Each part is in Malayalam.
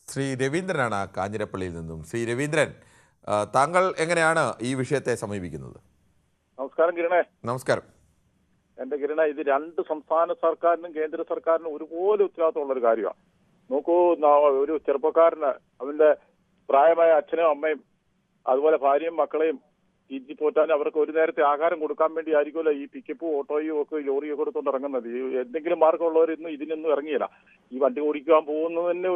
ശ്രീ രവീന്ദ്രനാണ് കാഞ്ഞിരപ്പള്ളിയിൽ നിന്നും. ശ്രീ രവീന്ദ്രൻ, താങ്കൾ എങ്ങനെയാണ് ഈ വിഷയത്തെ സമീപിക്കുന്നത്? നമസ്കാരം കിരണേ. നമസ്കാരം. എന്റെ കിരണ, ഇത് രണ്ട് സംസ്ഥാന സർക്കാരിനും കേന്ദ്ര സർക്കാരിനും ഒരുപോലെ ഉത്തരവാദിത്തമുള്ള ഒരു കാര്യമാണ്. നോക്കൂ, ഒരു ചെറുപ്പക്കാരന് അവന്റെ പ്രായമായ അച്ഛനും അമ്മയും അതുപോലെ ഭാര്യയും മക്കളെയും തീറ്റി പോറ്റാൻ അവർക്ക് ഒരു നേരത്തെ ആഹാരം കൊടുക്കാൻ വേണ്ടി ആയിരിക്കുമല്ലോ ഈ പിക്കപ്പും ഓട്ടോയും ഒക്കെ ലോറിയും ഒക്കെ എടുത്തുകൊണ്ട് ഇറങ്ങുന്നത്. ഈ എന്തെങ്കിലും മാർഗമുള്ളവരൊന്നും ഇതിനൊന്നും ഇറങ്ങിയില്ല. ഈ വണ്ടി ഓടിക്കാൻ പോകുന്നത് തന്നെ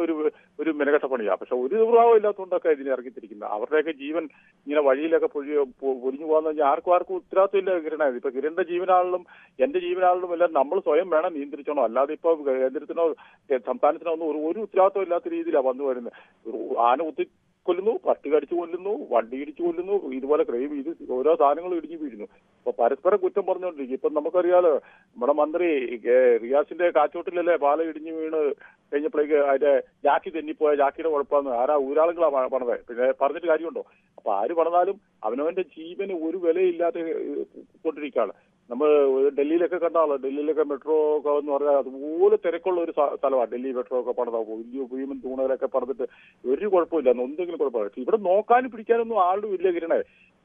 ഒരു മെനക്കെട്ട പണിയാണ്. പക്ഷെ ഒരു ദുർഭാവം ഇല്ലാത്തതുകൊണ്ടൊക്കെ ഇതിനെ ഇറങ്ങിത്തിരിക്കുന്നത്. അവരുടെയൊക്കെ ജീവൻ ഇങ്ങനെ വഴിയിലൊക്കെ പൊലിഞ്ഞു പോകാന്ന് പറഞ്ഞാൽ ആർക്കും ഉത്തരവാദിത്വം ഇല്ല കിരണ. ഇപ്പൊ കിരണിന്റെ ജീവനാളിലും എന്റെ ജീവനാളിലും എല്ലാം നമ്മൾ സ്വയം വേണം നിയന്ത്രിച്ചോണം. അല്ലാതെ ഇപ്പൊ കേന്ദ്രത്തിനോ സംസ്ഥാനത്തിനോ ഒന്നും ഒരു ഉത്തരവാദിത്വം ഇല്ലാത്ത രീതിയിലാണ് വന്നു വരുന്നത്. ആന കൊല്ലുന്നു, പട്ടി കടിച്ചു കൊല്ലുന്നു, വണ്ടി ഇടിച്ചു കൊല്ലുന്നു, ഇതുപോലെ ഇത് ഓരോ സാധനങ്ങളും ഇടിഞ്ഞു വീഴുന്നു. അപ്പൊ പരസ്പരം കുറ്റം പറഞ്ഞുകൊണ്ടിരിക്കും. ഇപ്പൊ നമുക്കറിയാലോ, നമ്മുടെ മന്ത്രി റിയാസിന്റെ കാച്ചോട്ടിലല്ലേ പാലം ഇടിഞ്ഞു വീണ് കഴിഞ്ഞപ്പോഴേക്ക് അതിന്റെ ജാക്കി തെന്നിപ്പോയ ജാക്കിയുടെ കുഴപ്പമെന്ന് ഊരാളുകളാ പണത്. പിന്നെ പറഞ്ഞിട്ട് കാര്യമുണ്ടോ? അപ്പൊ ആര് പണിതാലും അവനവന്റെ ജീവന് ഒരു വിലയില്ലാതെ കൊണ്ടിരിക്കുകയാണ്. നമ്മൾ ഡൽഹിയിലൊക്കെ കണ്ടാലോ, ഡൽഹിയിലൊക്കെ മെട്രോ ഒക്കെ എന്ന് പറഞ്ഞാൽ അതുപോലെ തിരക്കുള്ള ഒരു സ്ഥലമാണ് ഡൽഹി. മെട്രോ ഒക്കെ പണിതാ വലിയ ഭീമൻ തൂണുകളൊക്കെ പണിതിട്ട് ഒരു കുഴപ്പമില്ല, എന്തെങ്കിലും കുഴപ്പമില്ല. പക്ഷെ ഇവിടെ നോക്കാനും പിടിക്കാനൊന്നും ആളും ഇല്ല കിരണേ.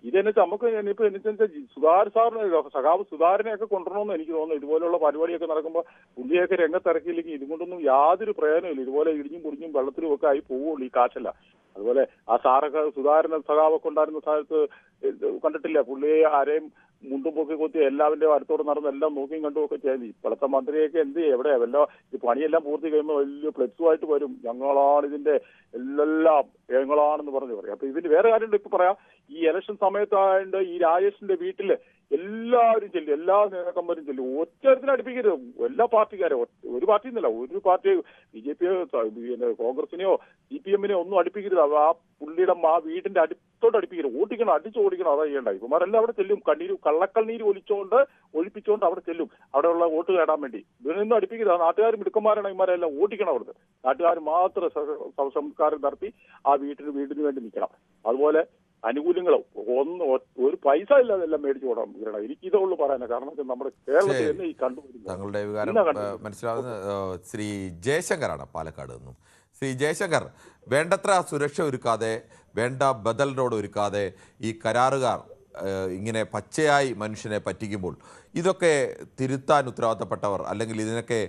ഇതെന്നു വെച്ചാൽ നമുക്ക് ഇപ്പൊ എന്നുവെച്ചാൽ സഖാവ് സുധാരനെയൊക്കെ കൊണ്ടുവരണമെന്ന് എനിക്ക് തോന്നുന്നു. ഇതുപോലെയുള്ള പരിപാടിയൊക്കെ നടക്കുമ്പോൾ പുള്ളിയൊക്കെ രംഗത്തിറക്കിയില്ലെങ്കിൽ ഇതുകൊണ്ടൊന്നും യാതൊരു പ്രയോജനമില്ല. ഇതുപോലെ ഇടിഞ്ഞും പൊടിഞ്ഞും വെള്ളത്തിലും ഒക്കെ ആയി പോവുള്ളൂ ഈ കാശല്ല. അതുപോലെ ആ സുധാരണ സഖാവൊക്കെ ഉണ്ടായിരുന്ന സ്ഥലത്ത് കണ്ടിട്ടില്ല, പുള്ളിയെ ആരെയും മുണ്ടും പൊക്കി കൊത്തി എല്ലാവരുടെയും അടുത്തോട് നടന്ന് എല്ലാം നോക്കിയും കണ്ടും ഒക്കെ ചെയ്യുന്നത്. ഇപ്പോഴത്തെ മന്ത്രിയൊക്കെ എന്ത് ചെയ്യും? എവിടെയാ വല്ല ഈ പണിയെല്ലാം പൂർത്തി കഴിയുമ്പോൾ വലിയ ഫ്ലെക്സുമായിട്ട് വരും, ഞങ്ങളാണ് ഇതിന്റെ എല്ലാം ഞങ്ങളാണെന്ന് പറഞ്ഞു പറയും. അപ്പൊ ഇതിന് വേറെ കാര്യമുണ്ട്. ഇപ്പൊ പറയാം, ഈ ഇലക്ഷൻ സമയത്തായതുകൊണ്ട് ഈ രാജേഷിന്റെ വീട്ടില് എല്ലാവരും ചെല്ലും, എല്ലാ നേതാക്കന്മാരും ചെല്ലും. ഒറ്റത്തിന് അടുപ്പിക്കരുത്. എല്ലാ പാർട്ടിക്കാരും ഒരു പാർട്ടി എന്നല്ല, ഒരു പാർട്ടി BJPയോ കോൺഗ്രസിനെയോ CPM-നെയോ ഒന്നും അടുപ്പിക്കരുത്. ആ പുള്ളിയുടെ ആ വീടിന്റെ അടുത്തോട്ട് അടുപ്പിക്കരുത്. ഓടിക്കണം, അടിച്ചോടിക്കണം. അതാ ചെയ്യേണ്ട. ഇവന്മാരെല്ലാം അവിടെ ചെല്ലും, കള്ളക്കണ്ണീര് ഒഴിപ്പിച്ചുകൊണ്ട് അവിടെ ചെല്ലും, അവിടെയുള്ള വോട്ട് നേടാൻ വേണ്ടി. ഇതിനൊന്നും അടുപ്പിക്കരുത്. നാട്ടുകാർ മിടുക്കന്മാരാണ് ഇവന്മാരെല്ലാം. ഓടിക്കണം അവിടുന്ന്. നാട്ടുകാർ മാത്രം സംസ്കാരം നടത്തി ആ വീടിന് വേണ്ടി നിൽക്കണം. അതുപോലെ അനുകൂല്യങ്ങളോ ഒരു പൈസ ഇല്ലാതെ എല്ലാം മേടിച്ചു കൊടുക്കണം. എനിക്ക് ഇതുള്ളൂ പറയാനാ. കാരണം നമ്മുടെ കേരളത്തിൽ തന്നെ ഈ കണ്ടുവരുന്നത്. താങ്കളുടെ വികാരം മനസ്സിലാവുന്ന ശ്രീ ജയശങ്കറാണ് പാലക്കാട് നിന്നും. ശ്രീ ജയശങ്കർ, വേണ്ടത്ര സുരക്ഷ ഒരുക്കാതെ, വേണ്ട ബദൽ റോഡ് ഒരുക്കാതെ ഈ കരാറുകാർ ഇങ്ങനെ പച്ചയായി മനുഷ്യനെ പറ്റിക്കുമ്പോൾ ഇതൊക്കെ തിരുത്താൻ ഉത്തരവാദിത്തപ്പെട്ടവർ, അല്ലെങ്കിൽ ഇതിനൊക്കെ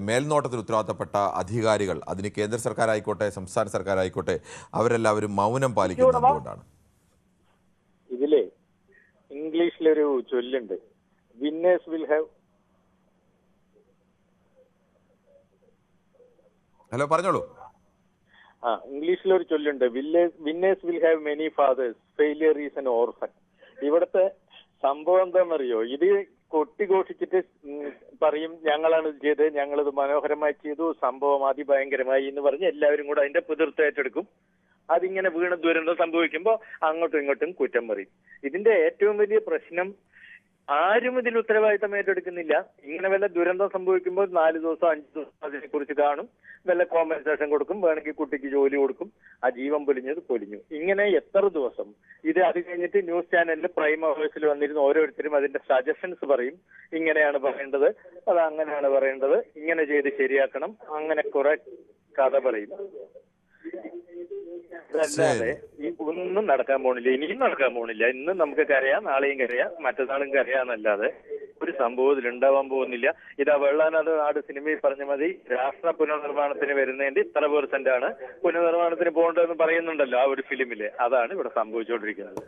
മേൽനോട്ടത്തിൽ ഉത്തരവാദിത്തപ്പെട്ട അധികാരികൾ, അതിന് കേന്ദ്ര സർക്കാരായിക്കോട്ടെ സംസ്ഥാന സർക്കാരായിക്കോട്ടെ, അവരെല്ലാവരും മൗനം പാലിക്കുന്നത് എന്തുകൊണ്ടാണ്? ഇതിലെ ഇംഗ്ലീഷിലൊരു ചൊല്ലുണ്ട്, വിന്നേഴ്സ് വിൽ ഹാവ്. ഹലോ, പറഞ്ഞോളൂ. ഇംഗ്ലീഷിലൊരു ചൊല്ലുണ്ട്, winners will have many fathers, failure is an orphan. ഇവിടുത്തെ സംഭവം എന്താണെന്നറിയോ? ഇത് കൊട്ടിഘോഷിച്ചിട്ട് പറയും, ഞങ്ങളാണ് ഇത് ചെയ്തത്, ഞങ്ങളിത് മനോഹരമായി ചെയ്തു, സംഭവം അതിഭയങ്കരമായി എന്ന് പറഞ്ഞ് എല്ലാവരും കൂടെ അതിന്റെ പിതൃത്വം. അതിങ്ങനെ വീണ് ദുരന്തം സംഭവിക്കുമ്പോൾ അങ്ങോട്ടും ഇങ്ങോട്ടും കുറ്റം പറയും. ഇതിന്റെ ഏറ്റവും വലിയ പ്രശ്നം, ആരും ഇതിൽ ഉത്തരവാദിത്തം ഏറ്റെടുക്കുന്നില്ല. ഇങ്ങനെ വല്ല ദുരന്തം സംഭവിക്കുമ്പോൾ 4 ദിവസം 5 ദിവസം അതിനെക്കുറിച്ച് കാണും, വല്ല കോമ്പൻസേഷൻ കൊടുക്കും, വേണമെങ്കിൽ കുട്ടിക്ക് ജോലി കൊടുക്കും, ആ ജീവൻ പൊലിഞ്ഞു. ഇങ്ങനെ എത്ര ദിവസം അത് കഴിഞ്ഞിട്ട് ന്യൂസ് ചാനലിൽ പ്രൈം ഹവേഴ്സിൽ വന്നിരുന്ന ഓരോരുത്തരും അതിന്റെ സജഷൻസ് പറയും. ഇങ്ങനെയാണ് പറയേണ്ടത്, അത് അങ്ങനെയാണ് പറയേണ്ടത്, ഇങ്ങനെ ചെയ്ത് ശരിയാക്കണം, അങ്ങനെ കുറെ കഥ പറയും. അതല്ലാതെ ഈ ഒന്നും നടക്കാൻ പോണില്ല, ഇനിയും നടക്കാൻ പോണില്ല. ഇന്നും നമുക്ക് കരയാം, നാളെയും കരയാം, മറ്റന്നാളും കരയാന്നല്ലാതെ ഒരു സംഭവത്തിൽ ഉണ്ടാവാൻ പോകുന്നില്ല. ഇതാ വെള്ളാനാട് നാട് സിനിമയിൽ പറഞ്ഞ മതി, രാഷ്ട്ര പുനർനിർമ്മാണത്തിന് വരുന്നതിന്റെ ഇത്ര % പുനർനിർമ്മാണത്തിന് പോകേണ്ടതെന്ന് പറയുന്നുണ്ടല്ലോ ആ ഒരു ഫിലിമില്. അതാണ് ഇവിടെ സംഭവിച്ചുകൊണ്ടിരിക്കുന്നത്.